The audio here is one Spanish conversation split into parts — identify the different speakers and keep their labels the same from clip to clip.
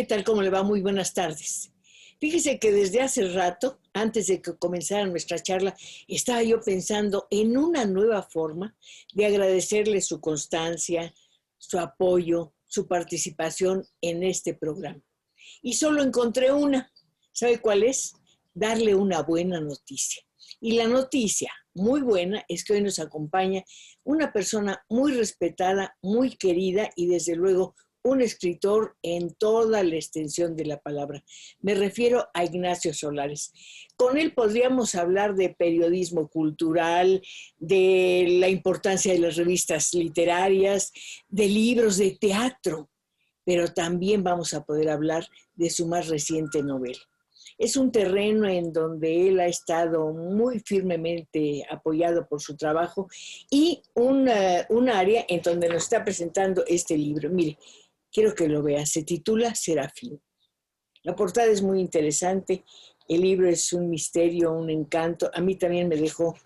Speaker 1: ¿Qué tal? ¿Cómo le va? Muy buenas tardes. Fíjese que desde hace rato, antes de que comenzara nuestra charla, estaba yo pensando en una nueva forma de agradecerle su constancia, su apoyo, su participación en este programa. Y solo encontré una. ¿Sabe cuál es? Darle una buena noticia. Y la noticia muy buena es que hoy nos acompaña una persona muy respetada, muy querida y desde luego un escritor en toda la extensión de la palabra. Me refiero a Ignacio Solares. Con él podríamos hablar de periodismo cultural, de la importancia de las revistas literarias, de libros, de teatro, pero también vamos a poder hablar de su más reciente novela. Es un terreno en donde él ha estado muy firmemente apoyado por su trabajo y un área en donde nos está presentando este libro. Mire, quiero que lo vean, se titula Serafín. La portada es muy interesante, el libro es un misterio, un encanto. A mí también me dejó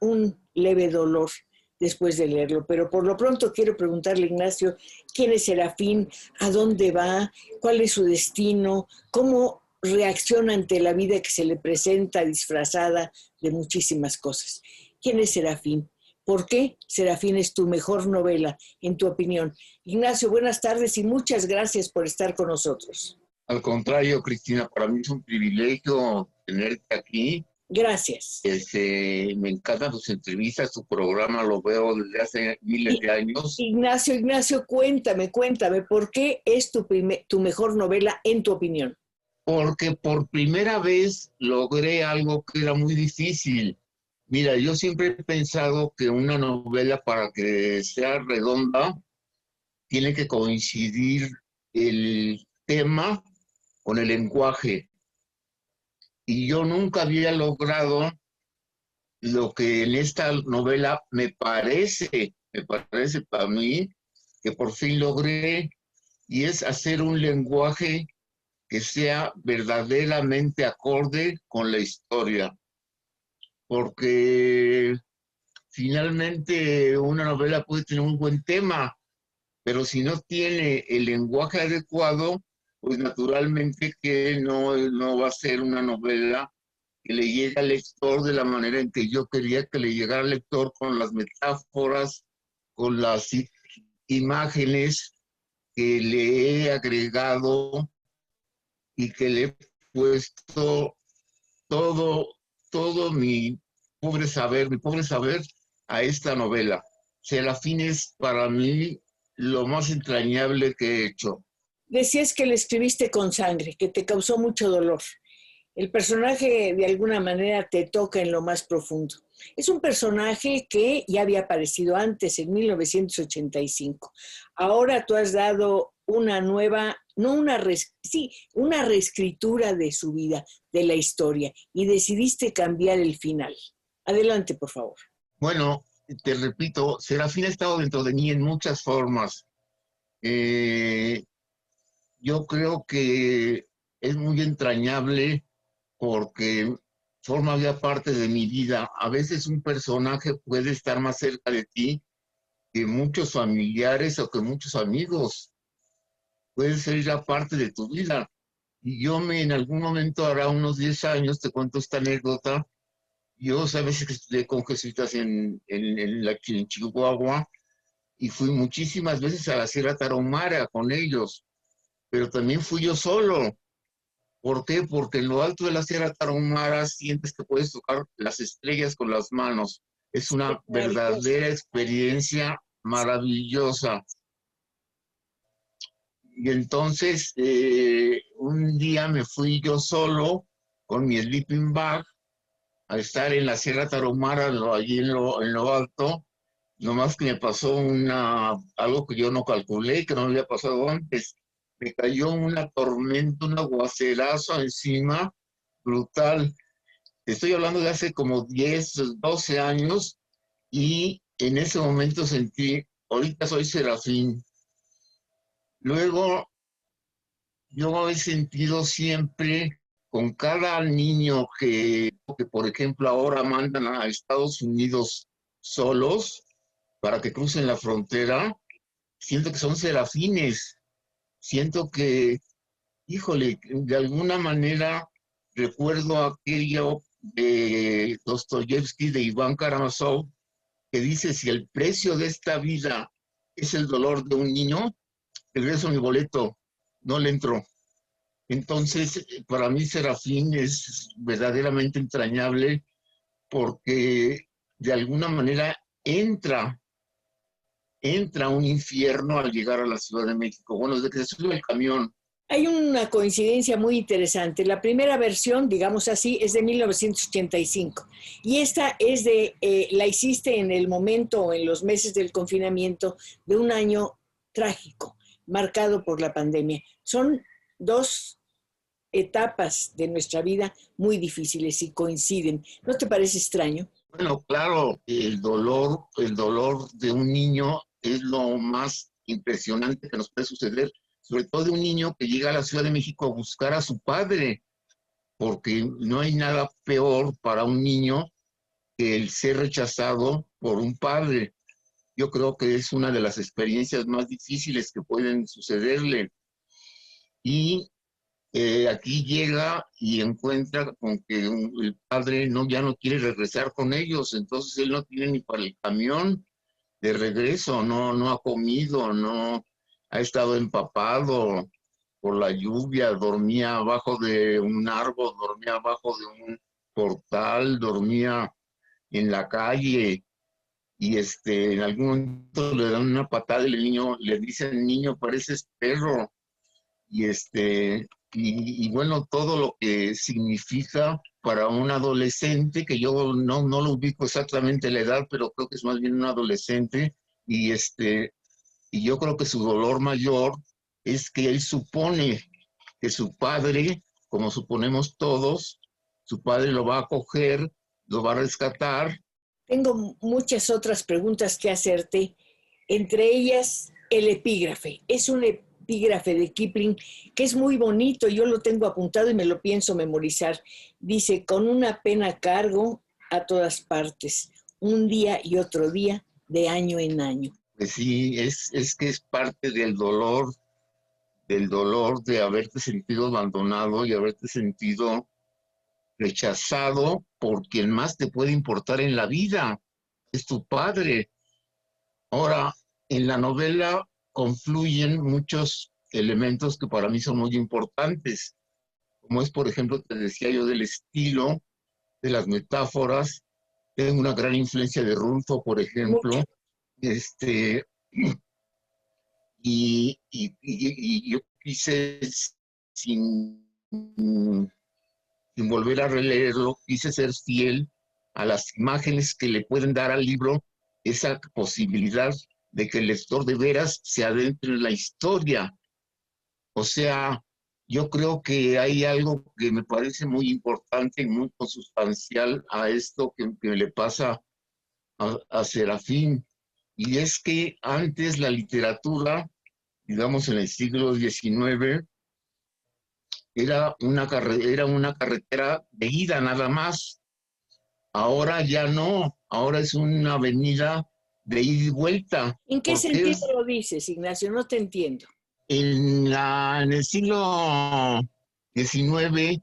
Speaker 1: un leve dolor después de leerlo, pero por lo pronto quiero preguntarle, Ignacio, ¿quién es Serafín? ¿A dónde va? ¿Cuál es su destino? ¿Cómo reacciona ante la vida que se le presenta disfrazada de muchísimas cosas? ¿Quién es Serafín? ¿Por qué Serafín es tu mejor novela, en tu opinión? Ignacio, buenas tardes y muchas gracias por estar con nosotros.
Speaker 2: Al contrario, Cristina, para mí es un privilegio tenerte aquí.
Speaker 1: Gracias.
Speaker 2: Me encantan tus entrevistas, tu programa lo veo desde hace miles de años.
Speaker 1: Ignacio, cuéntame, ¿por qué es tu mejor novela, en tu opinión?
Speaker 2: Porque por primera vez logré algo que era muy difícil. Mira, yo siempre he pensado que una novela, para que sea redonda, tiene que coincidir el tema con el lenguaje. Y yo nunca había logrado lo que en esta novela me parece para mí que por fin logré, y es hacer un lenguaje que sea verdaderamente acorde con la historia. Porque finalmente una novela puede tener un buen tema, pero si no tiene el lenguaje adecuado, pues naturalmente que no va a ser una novela que le llegue al lector de la manera en que yo quería que le llegara al lector, con las metáforas, con las imágenes que le he agregado y que le he puesto todo mi pobre saber a esta novela. Serafín es para mí lo más entrañable que he hecho.
Speaker 1: Decías que le escribiste con sangre, que te causó mucho dolor. El personaje de alguna manera te toca en lo más profundo. Es un personaje que ya había aparecido antes, en 1985. Ahora tú has dado una nueva, una reescritura de su vida, de la historia, y decidiste cambiar el final. Adelante, por favor.
Speaker 2: Bueno, te repito, Serafín ha estado dentro de mí en muchas formas. Yo creo que es muy entrañable porque forma ya parte de mi vida. A veces un personaje puede estar más cerca de ti que muchos familiares o que muchos amigos. Puede ser ya parte de tu vida. Y en algún momento, hará unos 10 años, te cuento esta anécdota. Yo, sabes que estudié con jesuitas en Chihuahua, y fui muchísimas veces a la Sierra Tarahumara con ellos, pero también fui yo solo. ¿Por qué? Porque en lo alto de la Sierra Tarahumara sientes que puedes tocar las estrellas con las manos. Es una verdadera experiencia maravillosa. Y entonces, un día me fui yo solo con mi sleeping bag a estar en la Sierra Tarahumara, allí en lo alto. Nomás que me pasó algo que yo no calculé, que no me había pasado antes. Me cayó una tormenta, un aguacerazo encima, brutal. Estoy hablando de hace como 10, 12 años, y en ese momento sentí, ahorita soy Serafín. Luego, yo he sentido siempre con cada niño que por ejemplo, ahora mandan a Estados Unidos solos para que crucen la frontera, siento que son serafines. Siento que híjole, de alguna manera recuerdo aquello de Dostoyevsky, de Iván Karamazov, que dice, si el precio de esta vida es el dolor de un niño, regreso mi boleto, no le entro. Entonces, para mí Serafín es verdaderamente entrañable porque de alguna manera entra a un infierno al llegar a la Ciudad de México. Bueno, desde que se sube el camión.
Speaker 1: Hay una coincidencia muy interesante. La primera versión, digamos así, es de 1985 y esta es la hiciste en el momento o en los meses del confinamiento de un año trágico, marcado por la pandemia. Son dos etapas de nuestra vida muy difíciles y coinciden. ¿No te parece extraño?
Speaker 2: Bueno, claro, el dolor de un niño es lo más impresionante que nos puede suceder, sobre todo de un niño que llega a la Ciudad de México a buscar a su padre, porque no hay nada peor para un niño que el ser rechazado por un padre. Yo creo que es una de las experiencias más difíciles que pueden sucederle. Y aquí llega y encuentra con que el padre ya no quiere regresar con ellos, entonces él no tiene ni para el camión de regreso, no ha comido, no ha estado empapado por la lluvia, dormía abajo de un árbol, dormía abajo de un portal, dormía en la calle y en algún momento le dan una patada y el niño le dice al niño, pareces perro y y bueno, todo lo que significa para un adolescente, que yo no lo ubico exactamente la edad, pero creo que es más bien un adolescente, y y yo creo que su dolor mayor es que él supone que su padre, como suponemos todos, su padre lo va a acoger, lo va a rescatar.
Speaker 1: Tengo muchas otras preguntas que hacerte, entre ellas el epígrafe. Es un epígrafe de Kipling que es muy bonito, yo lo tengo apuntado y me lo pienso memorizar. Dice, con una pena a cargo a todas partes, un día y otro día, de año en año.
Speaker 2: Pues sí, es que es parte del dolor de haberte sentido abandonado y haberte sentido rechazado por quien más te puede importar en la vida, es tu padre. Ahora, en la novela confluyen muchos elementos que para mí son muy importantes, como es, por ejemplo, te decía yo del estilo, de las metáforas. Tengo una gran influencia de Rulfo, por ejemplo,
Speaker 1: Mucho.
Speaker 2: este, y yo quise, sin, sin volver a releerlo, quise ser fiel a las imágenes que le pueden dar al libro esa posibilidad de que el lector de veras se adentre en la historia. O sea, yo creo que hay algo que me parece muy importante y muy consustancial a esto que le pasa a Serafín, y es que antes la literatura, digamos en el siglo XIX, era una carretera de ida nada más. Ahora ya no, ahora es una avenida de ida y vuelta,
Speaker 1: ¿En qué
Speaker 2: porque
Speaker 1: sentido lo dices, Ignacio? No te entiendo.
Speaker 2: en el siglo XIX,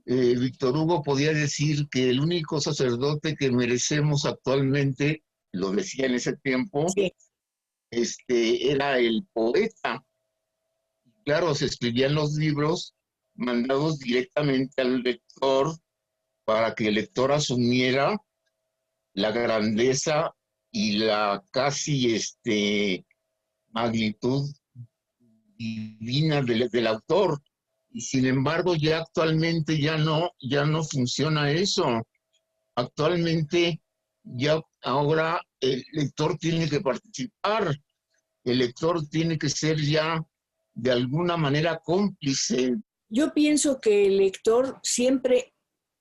Speaker 2: Víctor Hugo podía decir que el único sacerdote que merecemos actualmente, lo decía en ese tiempo,
Speaker 1: Sí.
Speaker 2: era el poeta. Claro, se escribían los libros mandados directamente al lector para que el lector asumiera la grandeza y la casi magnitud divina del autor. Y sin embargo, ya actualmente ya no funciona eso. Actualmente, ya ahora el lector tiene que participar, el lector tiene que ser ya de alguna manera cómplice.
Speaker 1: Yo pienso que el lector siempre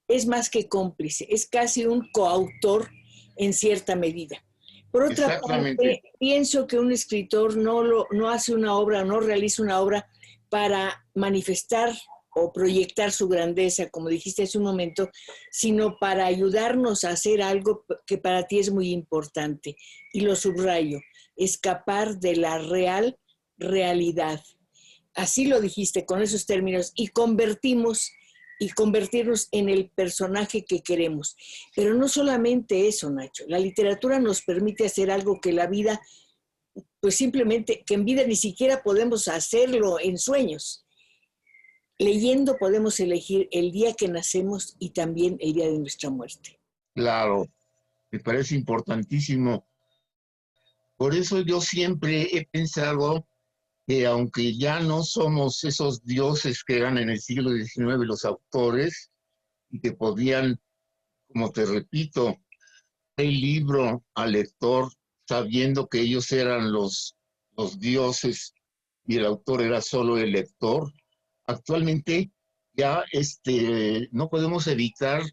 Speaker 1: es más que cómplice, es casi un coautor en cierta medida. Por otra
Speaker 2: Exactamente.
Speaker 1: parte, pienso que un escritor no hace una obra, no realiza una obra para manifestar o proyectar su grandeza, como dijiste hace un momento, sino para ayudarnos a hacer algo que para ti es muy importante. Y lo subrayo, escapar de la realidad. así lo dijiste, con esos términos, y convertirnos en el personaje que queremos. Pero no solamente eso, Nacho. La literatura nos permite hacer algo que la vida, pues simplemente, que en vida ni siquiera podemos hacerlo en sueños. Leyendo podemos elegir el día que nacemos y también el día de nuestra muerte.
Speaker 2: Claro, me parece importantísimo. Por eso yo siempre he pensado que aunque ya no somos esos dioses que eran en el siglo XIX los autores y que podían, como te repito, el libro al lector sabiendo que ellos eran los dioses y el autor era solo el lector, actualmente ya no podemos evitar,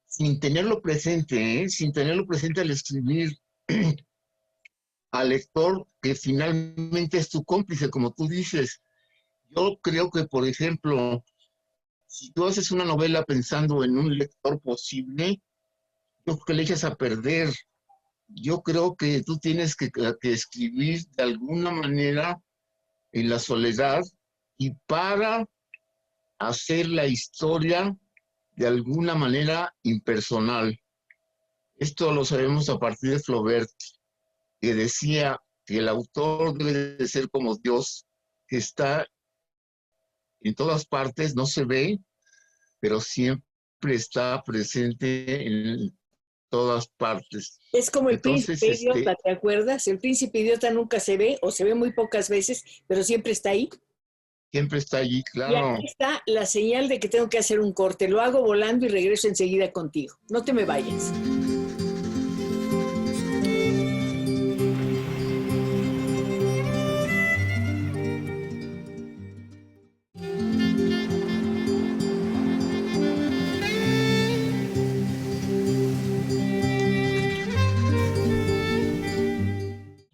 Speaker 2: sin tenerlo presente, sin tenerlo presente al escribir, al lector que finalmente es tu cómplice, como tú dices. Yo creo que, por ejemplo, si tú haces una novela pensando en un lector posible, yo creo que le echas a perder. Yo creo que tú tienes que escribir de alguna manera en la soledad y para hacer la historia de alguna manera impersonal. Esto lo sabemos a partir de Flaubert, que decía que el autor debe de ser como Dios, que está en todas partes, no se ve, pero siempre está presente en todas partes.
Speaker 1: Es como el
Speaker 2: Entonces,
Speaker 1: príncipe idiota, ¿te acuerdas? El príncipe idiota nunca se ve o se ve muy pocas veces, pero siempre está ahí.
Speaker 2: siempre está allí,
Speaker 1: Y
Speaker 2: claro.
Speaker 1: aquí está la señal de que tengo que hacer un corte. Lo hago volando y regreso enseguida contigo. No te me vayas.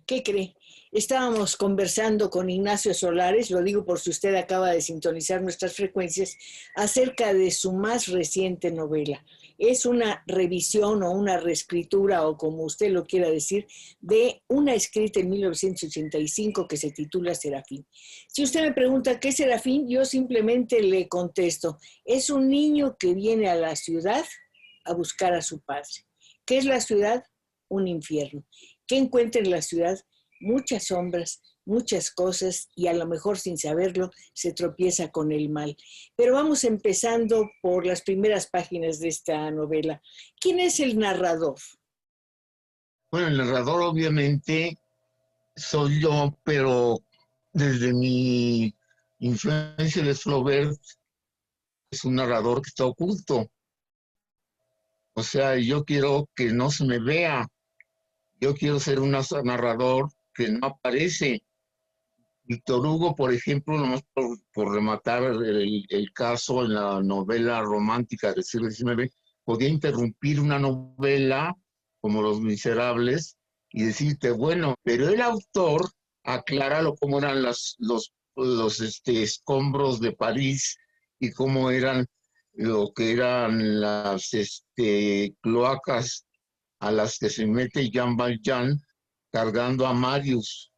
Speaker 1: ¿Qué cree? Estábamos conversando con Ignacio Solares, lo digo por si usted acaba de sintonizar nuestras frecuencias, acerca de su más reciente novela. Es una revisión o una reescritura, o como usted lo quiera decir, de una escrita en 1985 que se titula Serafín. Si usted me pregunta qué es Serafín, yo simplemente le contesto, es un niño que viene a la ciudad a buscar a su padre. ¿Qué es la ciudad? Un infierno. ¿Qué encuentra en la ciudad? Muchas sombras, muchas cosas y a lo mejor sin saberlo se tropieza con el mal. Pero vamos empezando por las primeras páginas de esta novela. ¿Quién es el narrador?
Speaker 2: Bueno, el narrador obviamente soy yo, pero desde mi influencia de Flaubert es un narrador que está oculto. O sea, yo quiero que no se me vea. Yo quiero ser un narrador que no aparece. Víctor Hugo, por ejemplo, nomás por rematar el caso en la novela romántica del siglo XIX, podía interrumpir una novela como Los Miserables y decirte, bueno, pero el autor acláralo cómo eran los escombros de París y cómo eran lo que eran las cloacas a las que se mete Jean Valjean cargando a Marius.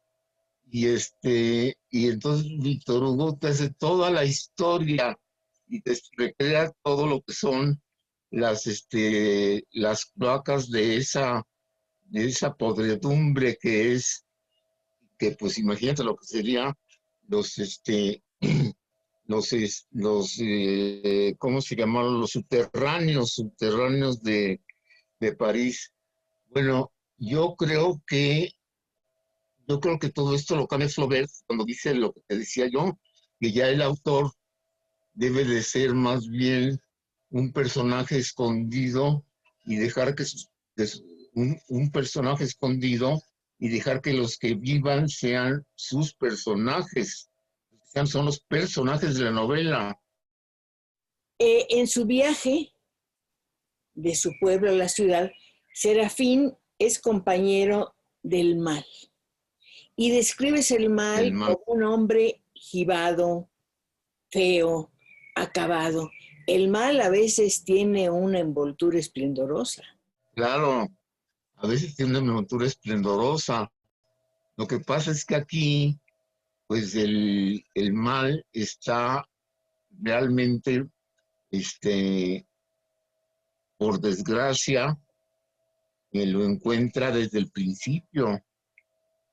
Speaker 2: Y entonces Víctor Hugo te hace toda la historia y te recrea todo lo que son las cloacas de esa podredumbre que pues imagínate lo que sería los, ¿cómo se llamaron? Los subterráneos de París. Bueno, yo creo que todo esto lo cambia Flaubert cuando dice lo que te decía yo, que ya el autor debe de ser más bien un personaje escondido y dejar un personaje escondido y dejar que los que vivan sean sus personajes, son los personajes de la novela.
Speaker 1: En su viaje de su pueblo a la ciudad, Serafín es compañero del mal. Y describes el mal como un hombre jibado, feo, acabado. El mal a veces tiene una envoltura esplendorosa.
Speaker 2: Claro, a veces tiene una envoltura esplendorosa. Lo que pasa es que aquí pues el mal está realmente, por desgracia, lo encuentra desde el principio.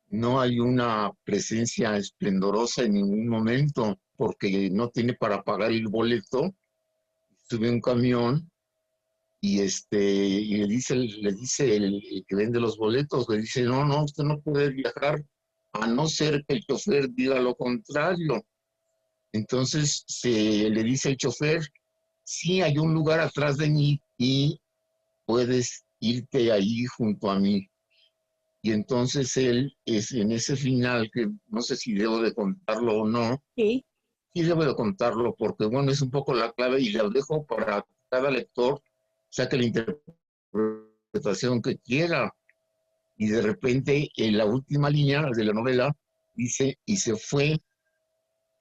Speaker 2: No hay una presencia esplendorosa en ningún momento porque no tiene para pagar el boleto. Sube un camión y le dice el que vende los boletos, le dice, no, no, usted no puede viajar a no ser que el chofer diga lo contrario. Entonces le dice el chofer, sí, hay un lugar atrás de mí y puedes irte ahí junto a mí. Y entonces él es en ese final, que no sé si debo de contarlo o no,
Speaker 1: Sí.
Speaker 2: sí debo de contarlo porque, bueno, es un poco la clave y la dejo para cada lector, saque la interpretación que quiera. Y de repente, en la última línea de la novela, dice, y se fue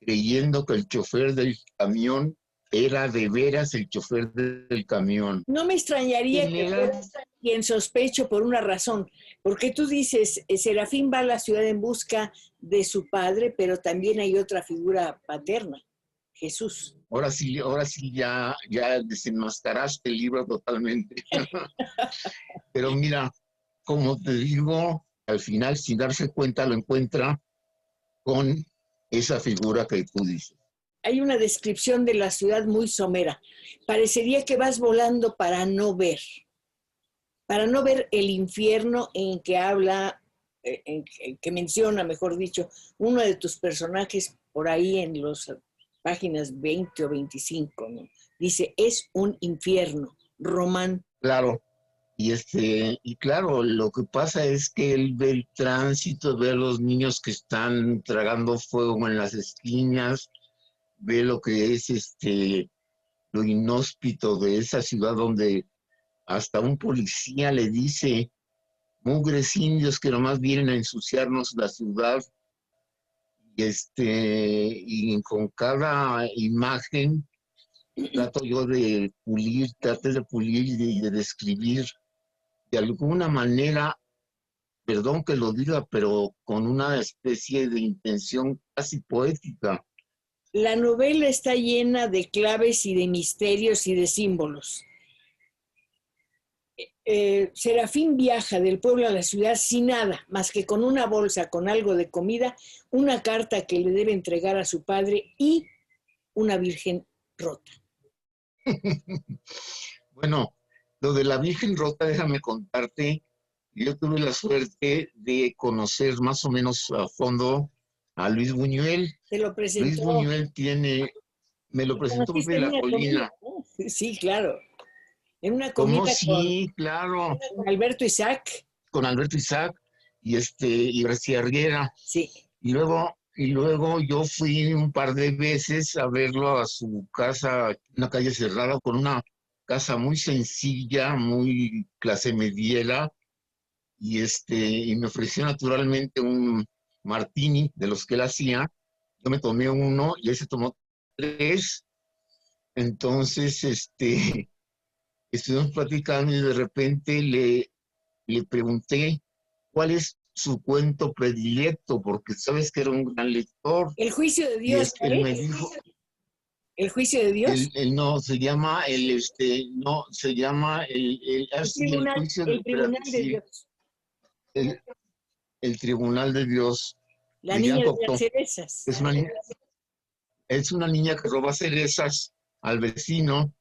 Speaker 2: creyendo que el chofer del camión era de veras el chofer del camión.
Speaker 1: No me extrañaría
Speaker 2: ¿Quién
Speaker 1: que
Speaker 2: era?
Speaker 1: fuera quien sospecho por una razón, porque tú dices, Serafín va a la ciudad en busca de su padre, pero también hay otra figura paterna, Jesús.
Speaker 2: Ahora sí ya desenmascaraste el libro totalmente. Pero mira, como te digo, al final, sin darse cuenta, lo encuentra con esa figura que tú dices.
Speaker 1: Hay una descripción de la ciudad muy somera. Parecería que vas volando para no ver el infierno en que habla, en que menciona, mejor dicho, uno de tus personajes por ahí en las páginas 20 o 25, ¿no? Dice, es un infierno, Román.
Speaker 2: Claro, y claro, lo que pasa es que él ve el tránsito, ve a los niños que están tragando fuego en las esquinas, ve lo que es lo inhóspito de esa ciudad donde hasta un policía le dice, mugres indios que nomás vienen a ensuciarnos la ciudad, y con cada imagen trato de pulir y de describir de alguna manera, perdón que lo diga, pero con una especie de intención casi poética.
Speaker 1: La novela está llena de claves y de misterios y de símbolos. Serafín viaja del pueblo a la ciudad sin nada, más que con una bolsa con algo de comida, una carta que le debe entregar a su padre y una virgen rota.
Speaker 2: Bueno, lo de la Virgen Rota, déjame contarte, yo tuve la suerte de conocer más o menos a fondo a Luis Buñuel.
Speaker 1: Se lo
Speaker 2: Luis
Speaker 1: presentó,
Speaker 2: Buñuel me lo
Speaker 1: lo
Speaker 2: presentó
Speaker 1: conociste
Speaker 2: Pepe
Speaker 1: en
Speaker 2: La
Speaker 1: una comida,
Speaker 2: Colina.
Speaker 1: ¿no? Sí, claro, en una
Speaker 2: ¿Cómo
Speaker 1: comida
Speaker 2: sí? Claro,
Speaker 1: con Alberto Isaac,
Speaker 2: con Alberto Isaac y García Riera.
Speaker 1: sí.
Speaker 2: Y luego yo fui un par de veces a verlo a su casa, una calle cerrada, con una casa muy sencilla, muy clase mediera, y me ofreció naturalmente un martini de los que él hacía. Yo me tomé uno y él se tomó tres. Entonces, estuvimos platicando y de repente le pregunté cuál es su cuento predilecto, porque sabes que era un gran lector.
Speaker 1: El juicio de
Speaker 2: Y
Speaker 1: Dios,
Speaker 2: él me
Speaker 1: ¿eh?
Speaker 2: dijo,
Speaker 1: El juicio de Dios.
Speaker 2: él no, se llama no, se llama sí, el juicio,
Speaker 1: El tribunal
Speaker 2: espérate,
Speaker 1: de
Speaker 2: sí,
Speaker 1: Dios.
Speaker 2: el, el Tribunal de Dios
Speaker 1: La
Speaker 2: de Jean
Speaker 1: niña de las
Speaker 2: Cocteau.
Speaker 1: cerezas.
Speaker 2: Es una niña que roba cerezas al vecino,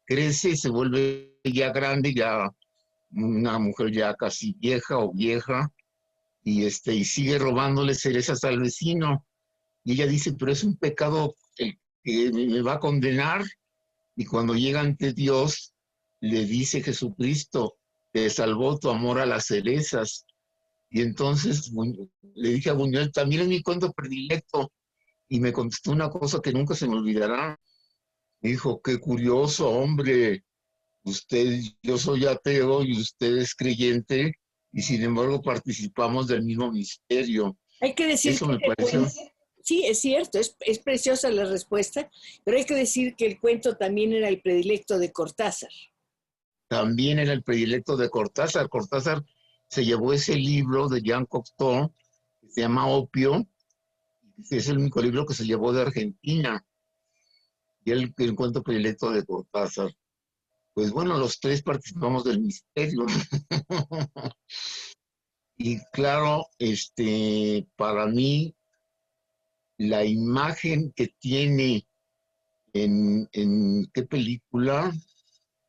Speaker 2: crece, se vuelve ya grande, ya una mujer ya casi vieja o vieja, y sigue robándole cerezas al vecino. Y ella dice, pero es un pecado el que me va a condenar. Y cuando llega ante Dios, le dice Jesucristo, te salvó tu amor a las cerezas. Y entonces le dije a Buñuel, también es mi cuento predilecto. Y me contestó una cosa que nunca se me olvidará. Me dijo, qué curioso, hombre. Yo soy ateo y usted es creyente, y sin embargo participamos del mismo misterio.
Speaker 1: Hay que decir
Speaker 2: Eso
Speaker 1: que
Speaker 2: me pareció.
Speaker 1: sí, es cierto, es preciosa la respuesta, pero hay que decir que el cuento también era el predilecto de Cortázar.
Speaker 2: También era el predilecto de Cortázar. Cortázar se llevó ese libro de Jean Cocteau, que se llama Opio, Es el único libro que se llevó de Argentina, y el cuento predilecto de Cortázar. Pues bueno, los tres participamos del misterio. Y claro, para mí, la imagen que tiene en qué película,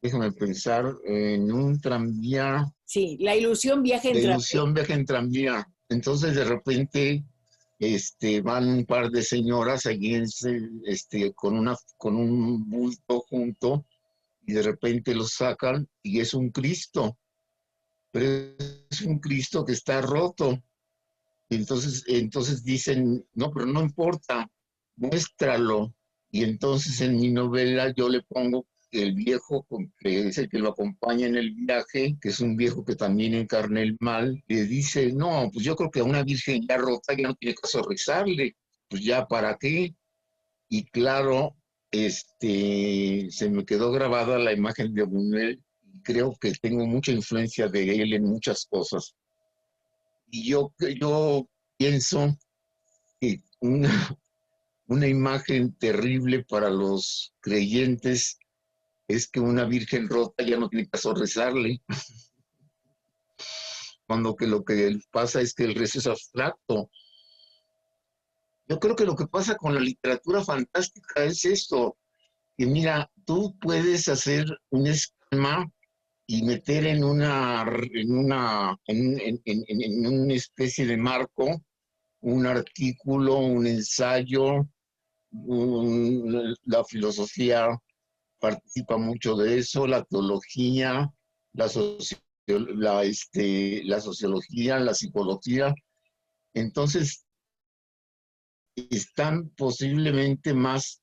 Speaker 2: déjame pensar, en un tranvía,
Speaker 1: Sí, la ilusión viaja en
Speaker 2: de
Speaker 1: tranvía.
Speaker 2: ilusión viaja en tranvía. Entonces de repente van un par de señoras allí con un bulto junto, y de repente lo sacan y es un Cristo, pero es un Cristo que está roto. Entonces dicen, no, pero no importa, muéstralo. Y entonces en mi novela yo le pongo que el viejo, que es el que lo acompaña en el viaje, que es un viejo que también encarna el mal, le dice, no, pues yo creo que a una virgen ya rota ya no tiene caso rezarle, pues ya para qué. Y claro, se me quedó grabada la imagen de Buñuel, y creo que tengo mucha influencia de él en muchas cosas. Y yo pienso que una imagen terrible para los creyentes es que una virgen rota ya no tiene caso rezarle, cuando que lo que pasa es que el rezo es abstracto. Yo creo que lo que pasa con la literatura fantástica es esto, que mira, tú puedes hacer un esquema y meter en una especie de marco un artículo, un ensayo, la filosofía participa mucho de eso, la teología, la, socio, la sociología, la psicología. Entonces, están posiblemente más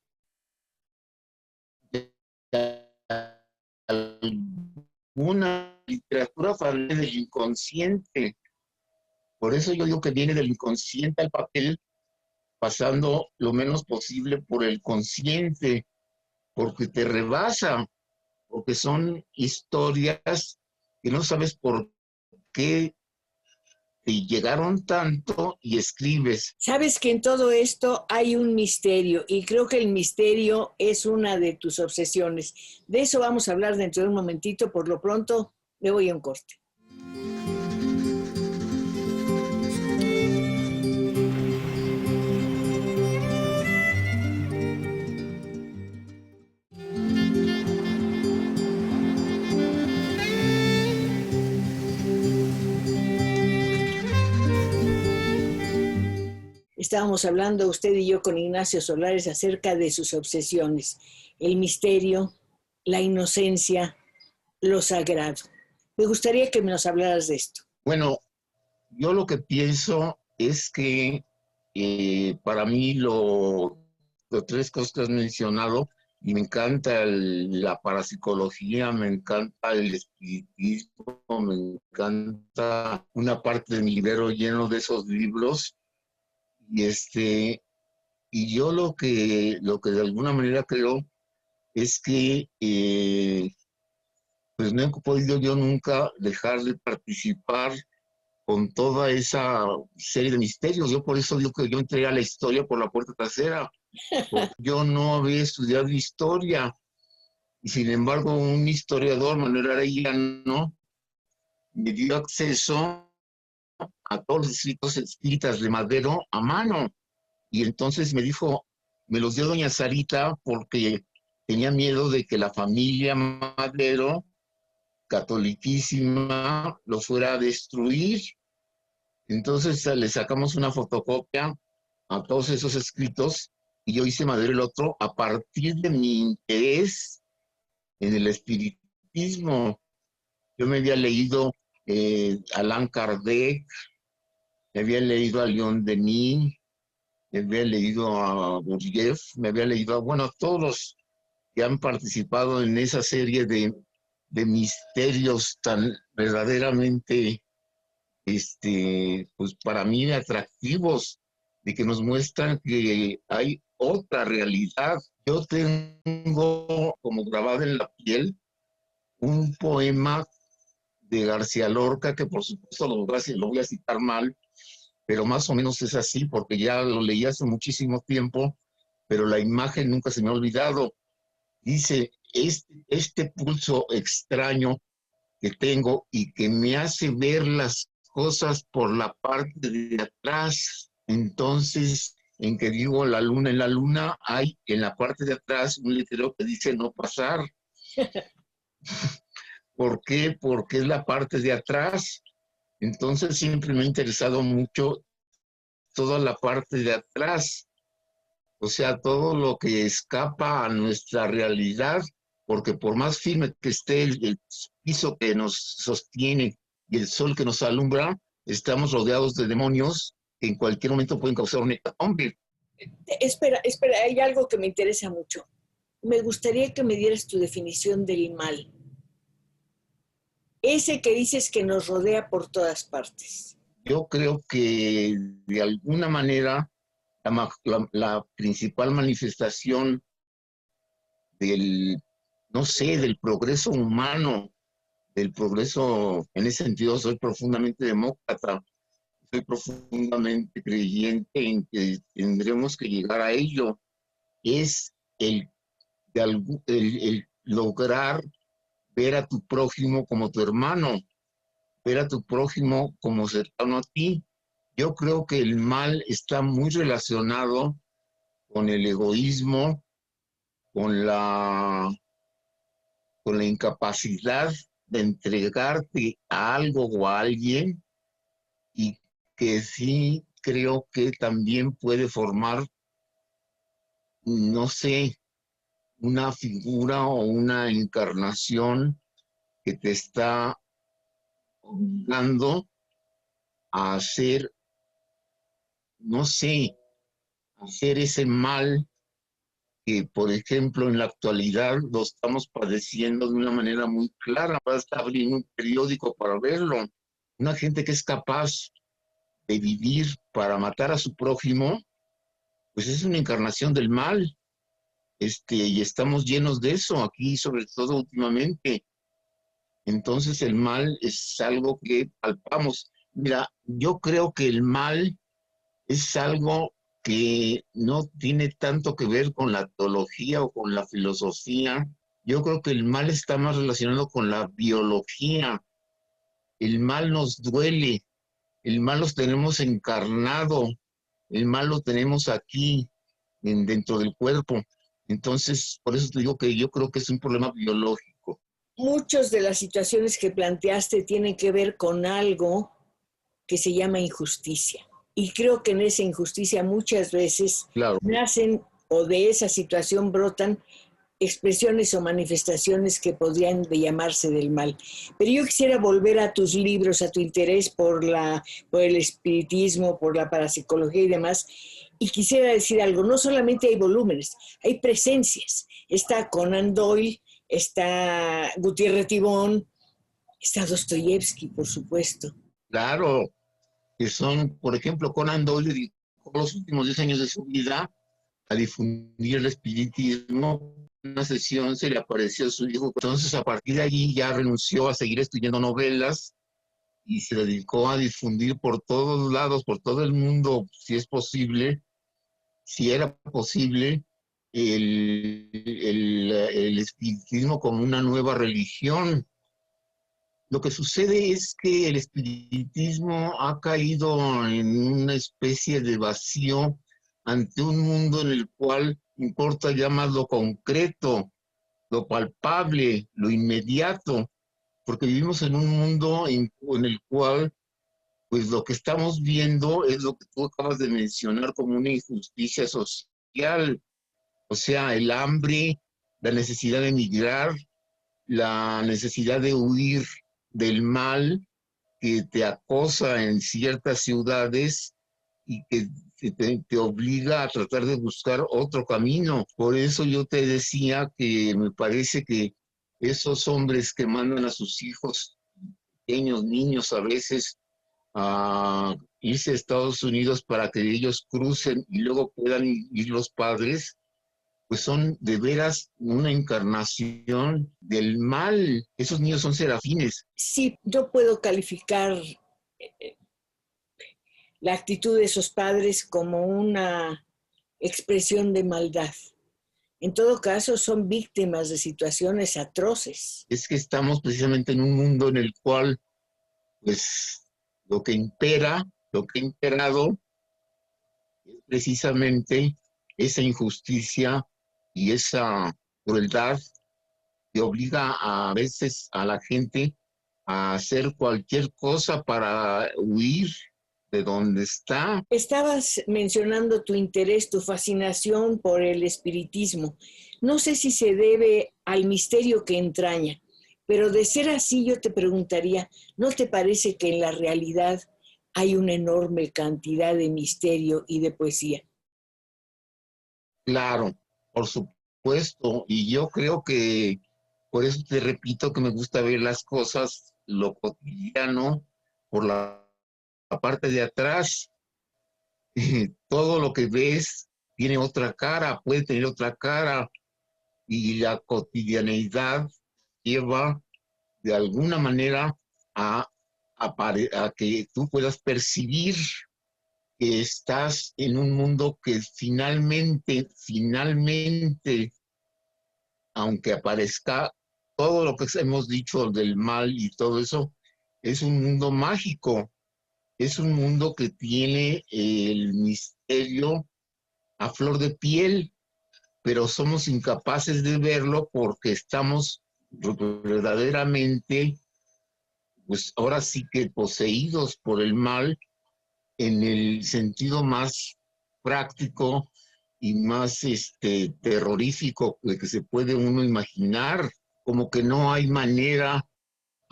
Speaker 2: alguna literatura falla del inconsciente. Por eso yo digo que viene del inconsciente al papel, pasando lo menos posible por el consciente, porque te rebasa, porque son historias que no sabes por qué te llegaron tanto y escribes.
Speaker 1: Sabes que en todo esto hay un misterio y creo que el misterio es una de tus obsesiones. De eso vamos a hablar dentro de un momentito. Por lo pronto, me voy a un corte. Estábamos hablando usted y yo con Ignacio Solares acerca de sus obsesiones, el misterio, la inocencia, lo sagrado. Me gustaría que nos hablaras de esto.
Speaker 2: Bueno, yo lo que pienso es que para mí los tres cosas que has mencionado, y me encanta la parapsicología, me encanta el espiritismo, me encanta una parte de mi libro lleno de esos libros, y y yo lo que de alguna manera creo es que pues no he podido yo nunca dejar de participar con toda esa serie de misterios. Yo por eso digo que yo entré a la historia por la puerta trasera, porque yo no había estudiado historia, y sin embargo un historiador, Manuel Arellano, me dio acceso a todos los escritos escritas de Madero a mano, y entonces me dijo, me los dio doña Sarita porque tenía miedo de que la familia Madero, catoliquísima, lo fuera a destruir. Entonces le sacamos una fotocopia a todos esos escritos, y yo hice Madero el otro a partir de mi interés en el espiritismo. Yo me había leído Allan Kardec, me había leído a León Denis, me había leído a Gurdjieff, me había leído bueno, a todos los que han participado en esa serie de misterios tan verdaderamente pues para mí atractivos, de que nos muestran que hay otra realidad. Yo tengo como grabado en la piel un poema de García Lorca, que por supuesto lo voy a citar mal, pero más o menos es así, porque ya lo leí hace muchísimo tiempo, pero la imagen nunca se me ha olvidado. Dice, este pulso extraño que tengo y que me hace ver las cosas por la parte de atrás. Entonces, en que digo en la luna hay en la parte de atrás un letrero que dice no pasar. ¿Por qué? Porque es la parte de atrás. Entonces siempre me ha interesado mucho toda la parte de atrás, o sea, todo lo que escapa a nuestra realidad, porque por más firme que esté el piso que nos sostiene y el sol que nos alumbra, estamos rodeados de demonios que en cualquier momento pueden causar un hecatombe.
Speaker 1: Espera, hay algo que me interesa mucho. Me gustaría que me dieras tu definición del mal. Ese que dices que nos rodea por todas partes.
Speaker 2: Yo creo que de alguna manera la principal manifestación del, no sé, del progreso humano, del progreso, en ese sentido soy profundamente demócrata, soy profundamente creyente en que tendremos que llegar a ello, es el lograr ver a tu prójimo como tu hermano, ver a tu prójimo como cercano a ti. Yo creo que el mal está muy relacionado con el egoísmo, con con la incapacidad de entregarte a algo o a alguien, y que sí creo que también puede formar, no sé, una figura o una encarnación que te está obligando a hacer, no sé, hacer ese mal que, por ejemplo, en la actualidad lo estamos padeciendo de una manera muy clara. Basta abrir un periódico para verlo. Una gente que es capaz de vivir para matar a su prójimo, pues es una encarnación del mal. Y estamos llenos de eso aquí, sobre todo últimamente. Entonces el mal es algo que palpamos. Mira, yo creo que el mal es algo que no tiene tanto que ver con la teología o con la filosofía. Yo creo que el mal está más relacionado con la biología. El mal nos duele, el mal los tenemos encarnado, el mal lo tenemos aquí, dentro del cuerpo. Entonces, por eso te digo que yo creo que es un problema biológico.
Speaker 1: Muchas de las situaciones que planteaste tienen que ver con algo que se llama injusticia. Y creo que en esa injusticia muchas veces
Speaker 2: Claro.
Speaker 1: nacen o de esa situación brotan expresiones o manifestaciones que podrían llamarse del mal. Pero yo quisiera volver a tus libros, a tu interés por el espiritismo, por la parapsicología y demás, y quisiera decir algo, no solamente hay volúmenes, hay presencias. Está Conan Doyle, está Gutiérrez Tibón, está Dostoyevsky, por supuesto.
Speaker 2: Claro, que son, por ejemplo, Conan Doyle dedicó los últimos 10 años de su vida a difundir el espiritismo. En una sesión se le apareció a su hijo, entonces a partir de allí ya renunció a seguir estudiando novelas y se dedicó a difundir por todos lados, por todo el mundo, si es posible, si era posible, el espiritismo como una nueva religión. Lo que sucede es que el espiritismo ha caído en una especie de vacío ante un mundo en el cual importa ya más lo concreto, lo palpable, lo inmediato, porque vivimos en un mundo en el cual, pues lo que estamos viendo es lo que tú acabas de mencionar como una injusticia social, o sea, el hambre, la necesidad de emigrar, la necesidad de huir del mal que te acosa en ciertas ciudades y que te obliga a tratar de buscar otro camino. Por eso yo te decía que me parece que esos hombres que mandan a sus hijos, pequeños niños a veces, a irse a Estados Unidos para que ellos crucen y luego puedan ir los padres, pues son de veras una encarnación del mal. Esos niños son serafines.
Speaker 1: Sí, yo puedo calificar la actitud de esos padres como una expresión de maldad. En todo caso, son víctimas de situaciones atroces.
Speaker 2: Es que estamos precisamente en un mundo en el cual, pues, lo que impera, lo que ha imperado, es precisamente esa injusticia y esa crueldad que obliga a veces a la gente a hacer cualquier cosa para huir de donde está.
Speaker 1: Estabas mencionando tu interés, tu fascinación por el espiritismo. No sé si se debe al misterio que entraña, pero de ser así yo te preguntaría, ¿no te parece que en la realidad hay una enorme cantidad de misterio y de poesía?
Speaker 2: Claro, por supuesto, y yo creo que por eso te repito que me gusta ver las cosas, lo cotidiano, por la parte de atrás. Todo lo que ves tiene otra cara, puede tener otra cara, y la cotidianeidad lleva de alguna manera a que tú puedas percibir que estás en un mundo que finalmente, aunque aparezca todo lo que hemos dicho del mal y todo eso, es un mundo mágico, es un mundo que tiene el misterio a flor de piel, pero somos incapaces de verlo porque estamos verdaderamente, pues ahora sí que poseídos por el mal en el sentido más práctico y más terrorífico de que se puede uno imaginar, como que no hay manera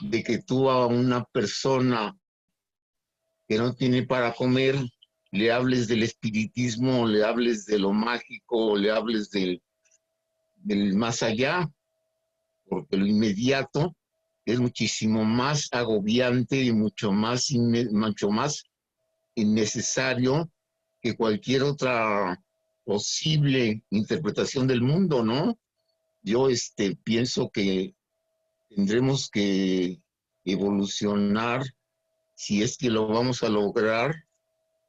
Speaker 2: de que tú a una persona que no tiene para comer le hables del espiritismo, le hables de lo mágico, le hables del más allá, porque lo inmediato es muchísimo más agobiante y mucho más innecesario que cualquier otra posible interpretación del mundo, ¿no? Yo pienso que tendremos que evolucionar, si es que lo vamos a lograr,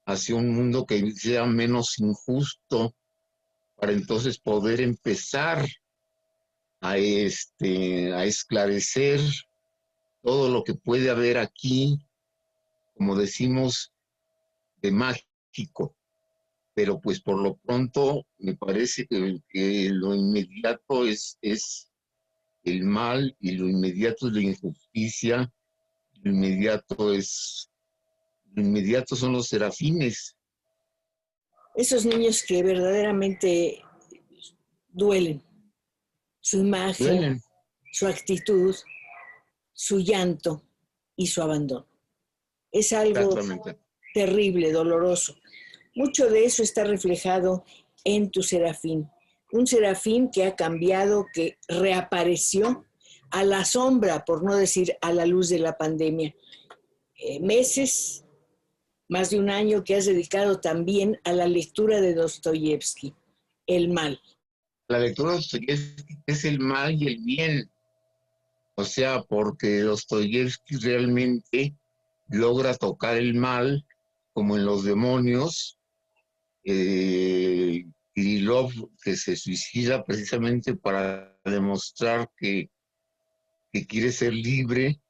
Speaker 2: hacia un mundo que sea menos injusto, para entonces poder empezar a esclarecer todo lo que puede haber aquí, como decimos, de mágico. Pero pues por lo pronto me parece que lo inmediato es el mal, y lo inmediato es la injusticia, lo inmediato son los serafines.
Speaker 1: Esos niños que verdaderamente duelen, su imagen,
Speaker 2: Duelen,
Speaker 1: su actitud, su llanto y su abandono. Es algo
Speaker 2: exactamente.
Speaker 1: terrible, doloroso. Mucho de eso está reflejado en tu serafín. Un serafín que ha cambiado, que reapareció a la sombra, por no decir a la luz de la pandemia. Meses, más de un año que has dedicado también a la lectura de Dostoyevsky, El mal.
Speaker 2: La lectura de Dostoyevsky es el mal y el bien, o sea, porque Dostoyevsky realmente logra tocar el mal como en Los demonios. Kirillov, que se suicida precisamente para demostrar que quiere ser libre,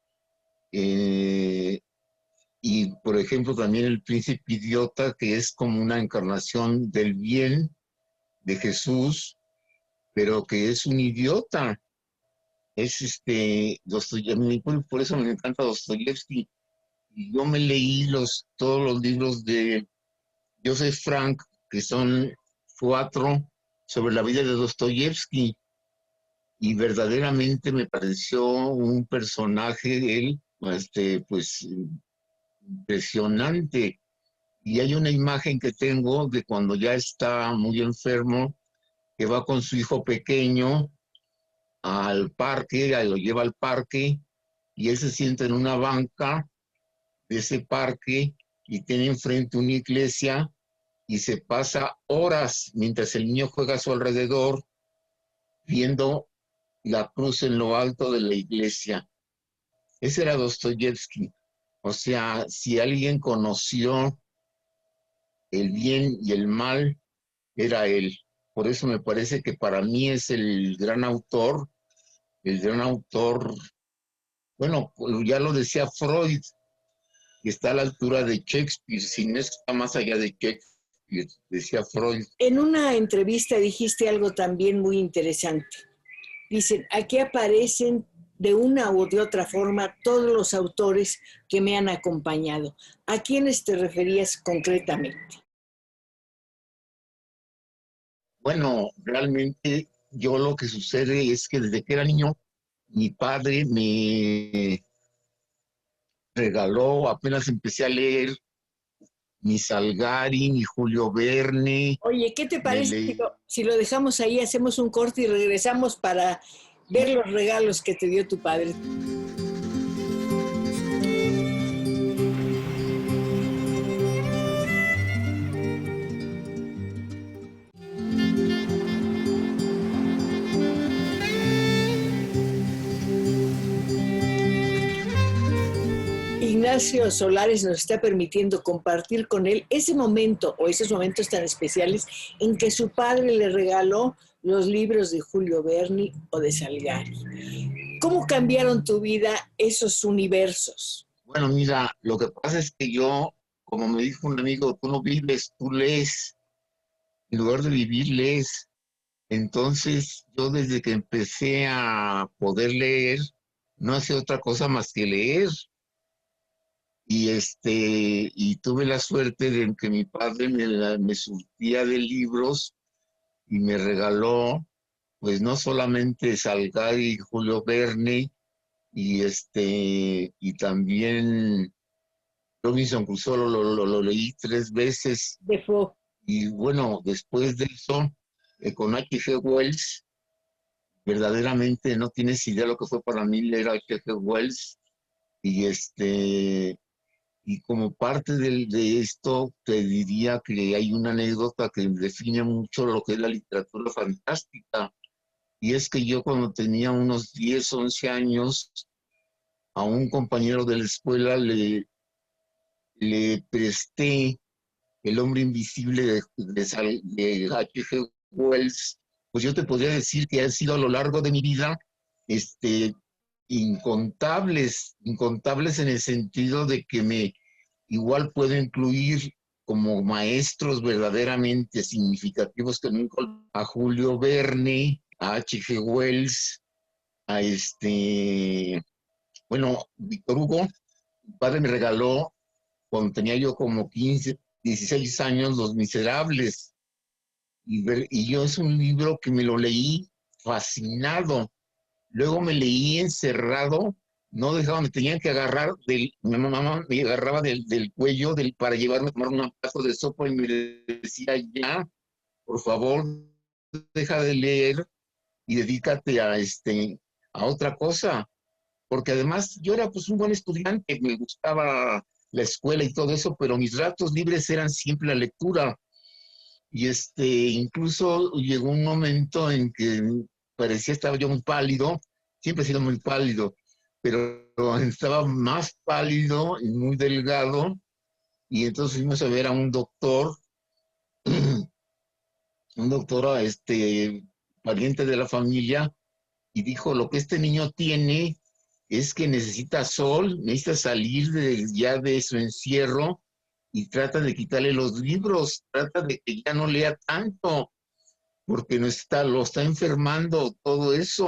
Speaker 2: y por ejemplo también El príncipe idiota, que es como una encarnación del bien de Jesús, pero que es un idiota. Es Dostoyevsky, por eso me encanta Dostoyevsky. Y yo me leí todos los libros de Joseph Frank, que son 4 sobre la vida de Dostoyevsky, y verdaderamente me pareció un personaje, él, pues impresionante. Y hay una imagen que tengo de cuando ya está muy enfermo, que va con su hijo pequeño al parque, lo lleva al parque, y él se sienta en una banca de ese parque y tiene enfrente una iglesia, y se pasa horas mientras el niño juega a su alrededor viendo la cruz en lo alto de la iglesia. Ese era Dostoyevsky. O sea, si alguien conoció el bien y el mal era él. Por eso me parece que para mí es el gran autor, bueno, ya lo decía Freud, que está a la altura de Shakespeare, si no está más allá de Shakespeare, decía Freud.
Speaker 1: En una entrevista dijiste algo también muy interesante. Dicen, aquí aparecen de una u de otra forma todos los autores que me han acompañado. ¿A quiénes te referías concretamente?
Speaker 2: Bueno, realmente yo lo que sucede es que desde que era niño, mi padre me regaló, apenas empecé a leer, mi Salgari, mi Julio Verne,
Speaker 1: Oye, ¿qué te
Speaker 2: me
Speaker 1: parece
Speaker 2: leí.
Speaker 1: si lo dejamos ahí, hacemos un corte y regresamos para ver los regalos que te dio tu padre? Ignacio Solares nos está permitiendo compartir con él ese momento o esos momentos tan especiales en que su padre le regaló los libros de Julio Verne o de Salgari. ¿Cómo cambiaron tu vida esos universos?
Speaker 2: Bueno, mira, lo que pasa es que yo, como me dijo un amigo, tú no vives, tú lees. En lugar de vivir, lees. Entonces, yo desde que empecé a poder leer, no hacía otra cosa más que leer. Y tuve la suerte de que mi padre me surtía de libros y me regaló, pues no solamente Salgari y Julio Verne, y también Robinson Crusoe lo leí 3 veces.
Speaker 1: Defoe.
Speaker 2: Y bueno, después de eso, con H.G. Wells, verdaderamente no tienes idea lo que fue para mí leer a H.G. Wells. Y y como parte de esto, te diría que hay una anécdota que define mucho lo que es la literatura fantástica. Y es que yo cuando tenía unos 10 11 años, a un compañero de la escuela le presté El hombre invisible de H.G. Wells. Pues yo te podría decir que han sido a lo largo de mi vida este, incontables en el sentido de que me igual puedo incluir como maestros verdaderamente significativos que nunca, a Julio Verne, a H.G. Wells, a bueno, Víctor Hugo. Mi padre me regaló cuando tenía yo como 15, 16 años, Los Miserables. Y yo es un libro que me lo leí fascinado. Luego me leí encerrado, no dejaba, me tenían que agarrar mi mamá me agarraba del cuello para llevarme a tomar un plato de sopa y me decía, ya, por favor, deja de leer y dedícate a otra cosa. Porque además yo era pues un buen estudiante, me gustaba la escuela y todo eso, pero mis ratos libres eran siempre la lectura. Y incluso llegó un momento en que parecía estaba yo muy pálido, siempre he sido muy pálido, pero estaba más pálido y muy delgado, y entonces fuimos a ver a un doctor, un doctor, pariente de la familia, y dijo, lo que este niño tiene es que necesita sol, necesita salir ya de su encierro, y trata de quitarle los libros, trata de que ya no lea tanto, porque lo está enfermando todo eso.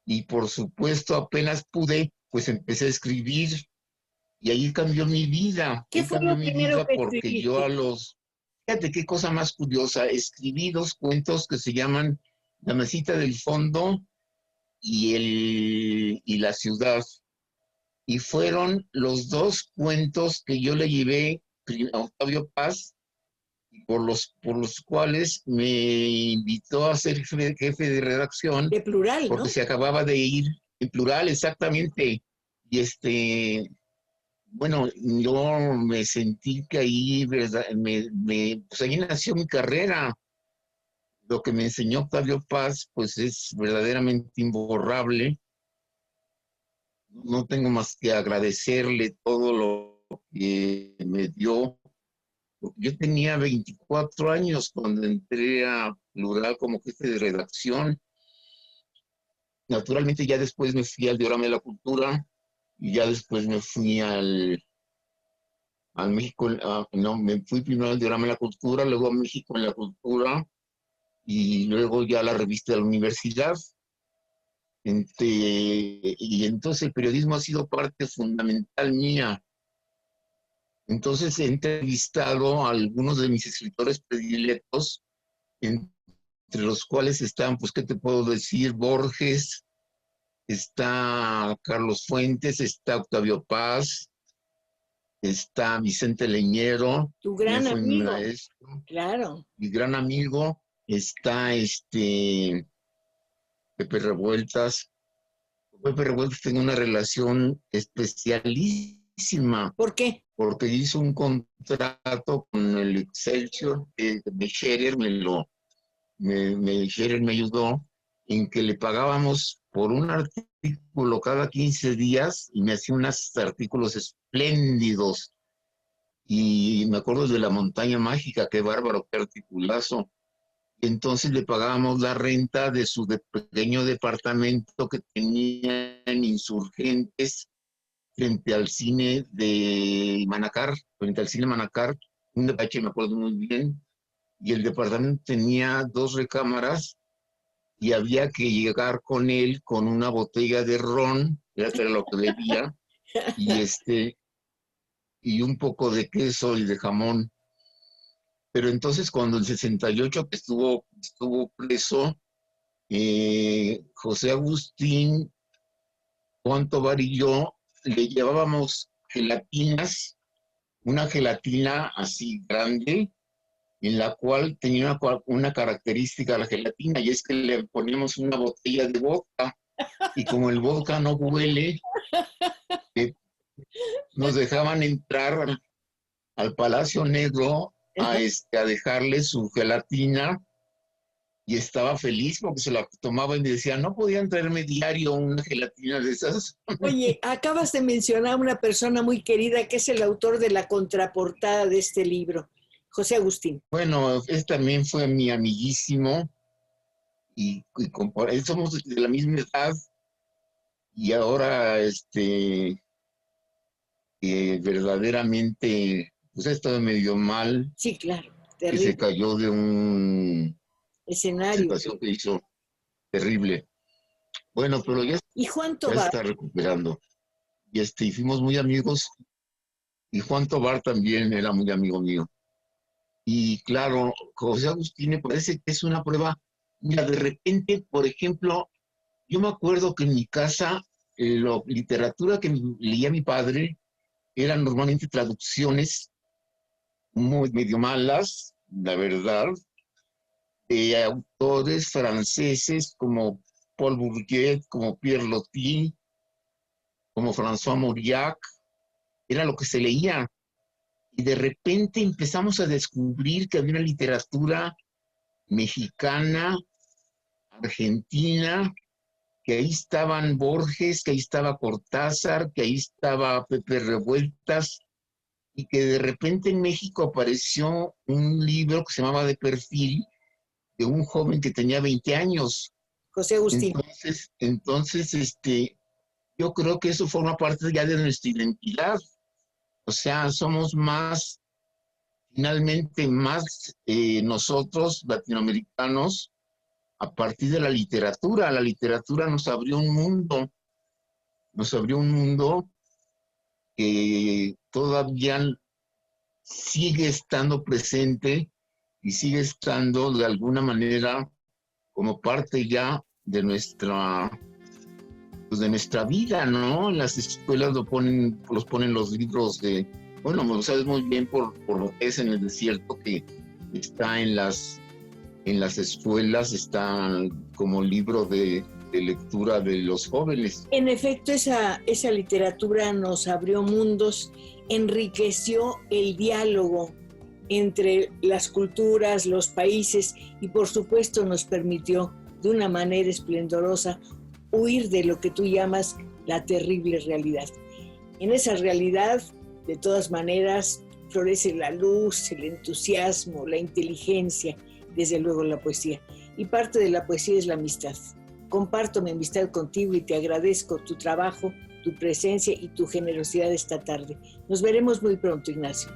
Speaker 2: Y por supuesto, apenas pude, pues empecé a escribir y
Speaker 1: ¿Qué
Speaker 2: ahí
Speaker 1: fue
Speaker 2: cambió
Speaker 1: lo
Speaker 2: mi
Speaker 1: primero
Speaker 2: vida
Speaker 1: que
Speaker 2: porque yo
Speaker 1: escribiste?
Speaker 2: fíjate qué cosa más curiosa, escribí 2 cuentos que se llaman La mesita del fondo y La ciudad. Y fueron los 2 cuentos que yo le llevé a Octavio Paz, por los cuales me invitó a ser jefe de redacción,
Speaker 1: De plural,
Speaker 2: porque
Speaker 1: ¿no?
Speaker 2: se acababa de ir en plural, exactamente. Y bueno, yo me sentí que ahí, ¿verdad? Pues ahí nació mi carrera. Lo que me enseñó Octavio Paz, pues es verdaderamente imborrable. No tengo más que agradecerle todo lo que me dio Yo tenía 24 años cuando entré a Plural como jefe de redacción. Naturalmente ya después me fui al Diorama de la Cultura y ya después me fui al México, no, me fui primero al Diorama de la Cultura, luego a México en la Cultura y luego ya a la revista de la universidad. Y entonces el periodismo ha sido parte fundamental mía. Entonces he entrevistado a algunos de mis escritores predilectos, entre los cuales están, pues, ¿qué te puedo decir? Borges, está Carlos Fuentes, está Octavio Paz, está Vicente Leñero,
Speaker 1: Tu
Speaker 2: que
Speaker 1: gran
Speaker 2: fue mi
Speaker 1: amigo,
Speaker 2: maestro,
Speaker 1: claro.
Speaker 2: mi gran amigo, está Pepe Revueltas. Pepe Revueltas tengo una relación especialísima
Speaker 1: ¿Por qué?
Speaker 2: porque hizo un contrato con el Excelsior, de Scherer, Scherer me ayudó en que le pagábamos por un artículo cada 15 días y me hacía unos artículos espléndidos. Y me acuerdo de La Montaña Mágica, qué bárbaro, qué articulazo. Entonces le pagábamos la renta de su pequeño departamento que tenía en Insurgentes, frente al cine de Manacar, frente al cine Manacar, un detalle me acuerdo muy bien, y el departamento tenía 2 recámaras y había que llegar con él con una botella de ron, era lo que bebía, y y un poco de queso y de jamón. Pero entonces cuando el 68 que estuvo preso, José Agustín, Juan Tovar y yo le llevábamos gelatinas, una gelatina así grande, en la cual tenía una característica la gelatina, y es que le poníamos una botella de vodka, y como el vodka no huele, eh, nos dejaban entrar al Palacio Negro a dejarle su gelatina, y estaba feliz porque se la tomaba y me decía, ¿no podían traerme diario una gelatina de esas?
Speaker 1: Oye, acabas de mencionar a una persona muy querida que es el autor de la contraportada de este libro, José Agustín.
Speaker 2: Bueno, también fue mi amiguísimo, somos de la misma edad, y ahora verdaderamente pues ha estado medio mal,
Speaker 1: Sí, claro,
Speaker 2: que se
Speaker 1: terrible.
Speaker 2: cayó de una
Speaker 1: Escenario.
Speaker 2: presentación que hizo terrible. Bueno, pero
Speaker 1: Y Juan
Speaker 2: ya se
Speaker 1: Tobar,
Speaker 2: está recuperando. Y fuimos muy amigos, y Juan Tobar también era muy amigo mío. Y claro, José Agustín me parece que es una prueba. Mira, de repente, por ejemplo, yo me acuerdo que en mi casa, la literatura que leía mi padre eran normalmente traducciones muy medio malas, la verdad, de autores franceses como Paul Bourget, como Pierre Loti, como François Mauriac, era lo que se leía. Y de repente empezamos a descubrir que había una literatura mexicana, argentina, que ahí estaban Borges, que ahí estaba Cortázar, que ahí estaba Pepe Revueltas, y que de repente en México apareció un libro que se llamaba De Perfil, de un joven que tenía 20 años.
Speaker 1: José Agustín.
Speaker 2: Entonces, yo creo que eso forma parte ya de nuestra identidad. O sea, somos más, finalmente más nosotros, latinoamericanos, a partir de la literatura. La literatura nos abrió un mundo que todavía sigue estando presente y sigue estando de alguna manera como parte ya de nuestra vida, ¿no? En las escuelas los ponen los libros bueno, lo sabes muy bien por lo que es en el desierto, que está en las escuelas, está como libro de lectura de los jóvenes.
Speaker 1: En efecto, esa literatura nos abrió mundos, enriqueció el diálogo entre las culturas, los países, y por supuesto nos permitió de una manera esplendorosa huir de lo que tú llamas la terrible realidad. En esa realidad, de todas maneras, florece la luz, el entusiasmo, la inteligencia, desde luego la poesía. Y parte de la poesía es la amistad. Comparto mi amistad contigo y te agradezco tu trabajo, tu presencia y tu generosidad esta tarde. Nos veremos muy pronto, Ignacio.